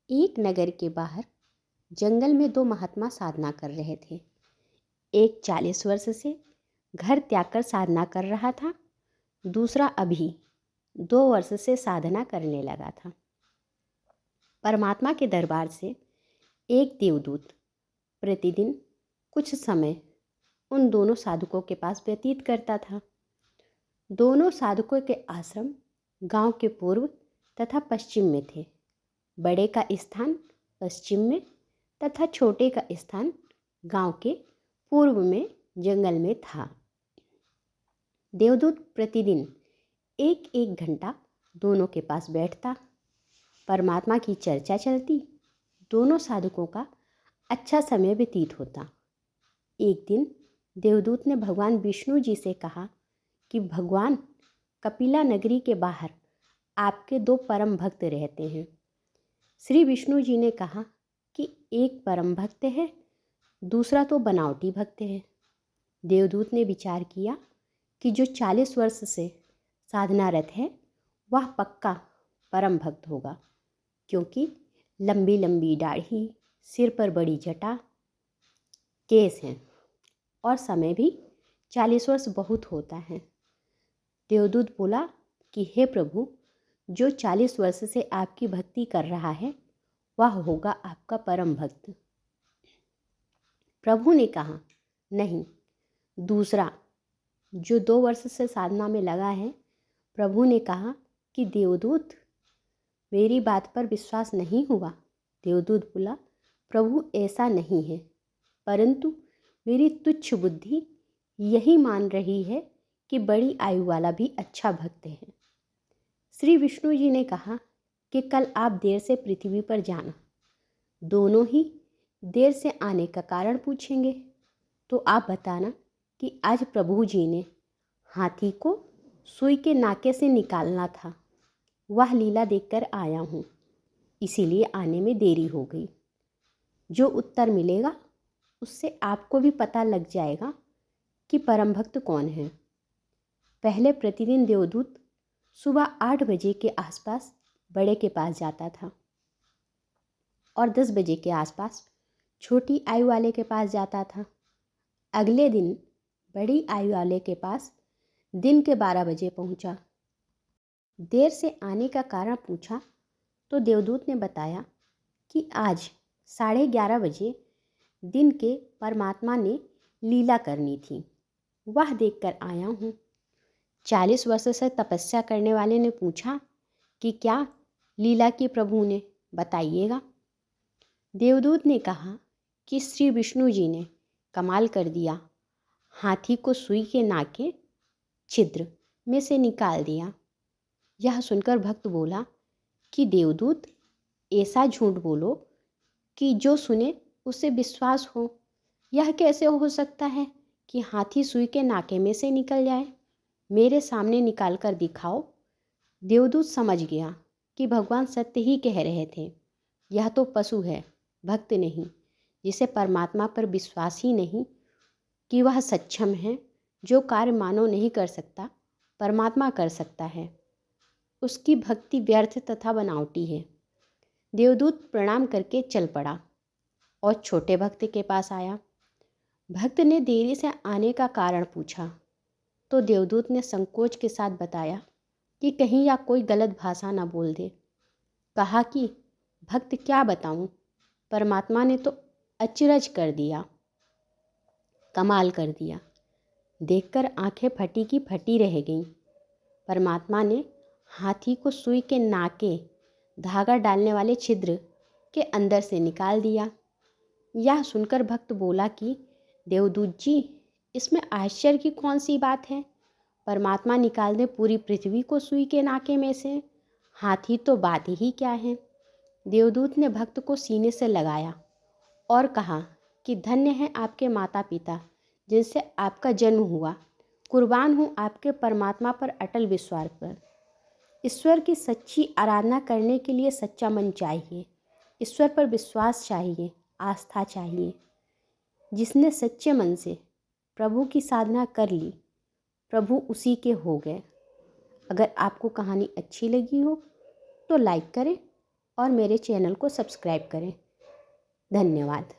एक नगर के बाहर जंगल में दो महात्मा साधना कर रहे थे। एक 40 वर्ष से घर त्याग कर साधना कर रहा था, दूसरा अभी 2 वर्ष से साधना करने लगा था। परमात्मा के दरबार से एक देवदूत प्रतिदिन कुछ समय उन दोनों साधकों के पास व्यतीत करता था। दोनों साधकों के आश्रम गांव के पूर्व तथा पश्चिम में थे। बड़े का स्थान पश्चिम में तथा छोटे का स्थान गांव के पूर्व में जंगल में था। देवदूत प्रतिदिन एक एक घंटा दोनों के पास बैठता, परमात्मा की चर्चा चलती, दोनों साधकों का अच्छा समय व्यतीत होता। एक दिन देवदूत ने भगवान विष्णु जी से कहा कि भगवान, कपिला नगरी के बाहर आपके 2 परम भक्त रहते हैं। श्री विष्णु जी ने कहा कि एक परम भक्त है, दूसरा तो बनावटी भक्त है। देवदूत ने विचार किया कि जो 40 वर्ष से साधनारत है वह पक्का परम भक्त होगा, क्योंकि लंबी लंबी दाढ़ी, सिर पर बड़ी जटा, केस हैं और समय भी 40 वर्ष बहुत होता है। देवदूत बोला कि हे प्रभु, जो 40 वर्ष से आपकी भक्ति कर रहा है वह होगा आपका परम भक्त। प्रभु ने कहा, नहीं, दूसरा जो 2 वर्ष से साधना में लगा है। प्रभु ने कहा कि देवदूत, मेरी बात पर विश्वास नहीं हुआ। देवदूत बोला, प्रभु ऐसा नहीं है, परंतु मेरी तुच्छ बुद्धि यही मान रही है कि बड़ी आयु वाला भी अच्छा भक्त है। श्री विष्णु जी ने कहा कि कल आप देर से पृथ्वी पर जाना। दोनों ही देर से आने का कारण पूछेंगे तो आप बताना कि आज प्रभु जी ने हाथी को सुई के नाके से निकालना था, वह लीला देखकर आया हूँ, इसीलिए आने में देरी हो गई। जो उत्तर मिलेगा उससे आपको भी पता लग जाएगा कि परम भक्त कौन है। पहले प्रतिदिन देवदूत सुबह 8 बजे के आसपास बड़े के पास जाता था और 10 बजे के आसपास छोटी आयु वाले के पास जाता था। अगले दिन बड़ी आयु वाले के पास दिन के 12 बजे पहुंचा। देर से आने का कारण पूछा तो देवदूत ने बताया कि आज 11:30 बजे दिन के परमात्मा ने लीला करनी थी, वह देखकर आया हूँ। 40 वर्ष से तपस्या करने वाले ने पूछा कि क्या लीला की प्रभु ने, बताइएगा। देवदूत ने कहा कि श्री विष्णु जी ने कमाल कर दिया, हाथी को सुई के नाके छिद्र में से निकाल दिया। यह सुनकर भक्त बोला कि देवदूत, ऐसा झूठ बोलो कि जो सुने उसे विश्वास हो। यह कैसे हो सकता है कि हाथी सुई के नाके में से निकल जाए? मेरे सामने निकाल कर दिखाओ। देवदूत समझ गया कि भगवान सत्य ही कह रहे थे। यह तो पशु है, भक्त नहीं, जिसे परमात्मा पर विश्वास ही नहीं कि वह सक्षम है। जो कार्य मानव नहीं कर सकता, परमात्मा कर सकता है। उसकी भक्ति व्यर्थ तथा बनावटी है। देवदूत प्रणाम करके चल पड़ा और छोटे भक्त के पास आया। भक्त ने देरी से आने का कारण पूछा तो देवदूत ने संकोच के साथ बताया कि कहीं या कोई गलत भाषा न बोल दे। कहा कि भक्त क्या बताऊं, परमात्मा ने तो अचरज कर दिया, कमाल कर दिया। देखकर आंखें फटी की फटी रह गईं। परमात्मा ने हाथी को सुई के नाके धागा डालने वाले छिद्र के अंदर से निकाल दिया। यह सुनकर भक्त बोला कि देवदूत जी, इसमें आश्चर्य की कौन सी बात है? परमात्मा निकाल दे पूरी पृथ्वी को सुई के नाके में से, हाथी तो बात ही क्या है। देवदूत ने भक्त को सीने से लगाया और कहा कि धन्य है आपके माता पिता जिनसे आपका जन्म हुआ। कुर्बान हूँ आपके परमात्मा पर अटल विश्वास पर। ईश्वर की सच्ची आराधना करने के लिए सच्चा मन चाहिए, ईश्वर पर विश्वास चाहिए, आस्था चाहिए। जिसने सच्चे मन से प्रभु की साधना कर ली, प्रभु उसी के हो गए। अगर आपको कहानी अच्छी लगी हो तो लाइक करें और मेरे चैनल को सब्सक्राइब करें। धन्यवाद।